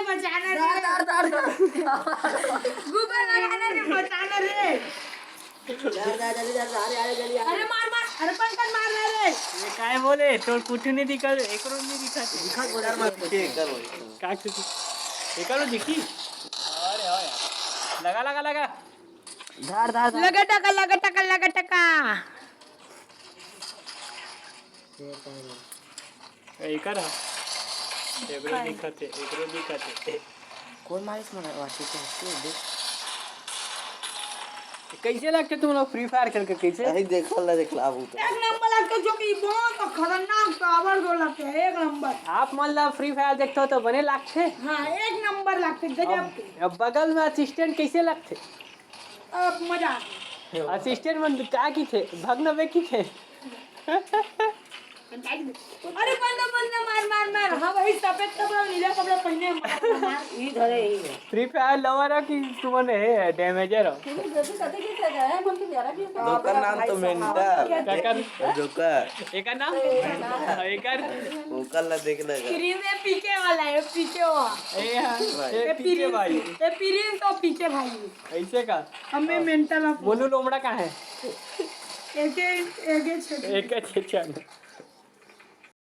बचाना रे दार गुब्बारा लगाना रे बचाना रे जल्दी अरे मार मार अरे पंकज मार रहा रे ये काय बोले तो कुठे नाही दिखत एकरो नाही दिखत दिखा गोदार मत कर काय किती एकरो दिखी अरे हो यार लगा लगा लगा धार लगा टका एकर एकरो दिखत कोण मारिस मला वाटते कैसे लगते तुम लोग फ्री फायर खेल के कैसे अरे देखला अब तो एक नंबर लगता जो कि बहुत खतरनाक पावर दो लगते हैं एक नंबर आप मतलब फ्री फायर देखते हो तो बने लगते हाँ एक नंबर लगते गजब के अब बगल में असिस्टेंट कैसे लगते अब मजा असिस्टेंट में क्या की थे भगना वे की थे अरे बंदा मार हाँ वही सफेद कपड़ा नीला कपड़ा पहने मार इधर ही है फ्री फायर लवर हो कि तुमने डैमेजर हो दोकर नाम तो मेंटल काकर जोकर एक नाम एकर ओकल ना देखना प्रिंस ये पीछे वाला है पीछे वाला ए हां ए पीछे भाई ये प्रिंस तो पीछे भाई ऐसे का हमें मेंटल मोनू लोमड़ा कहाँ है एक छोटे एक चेचा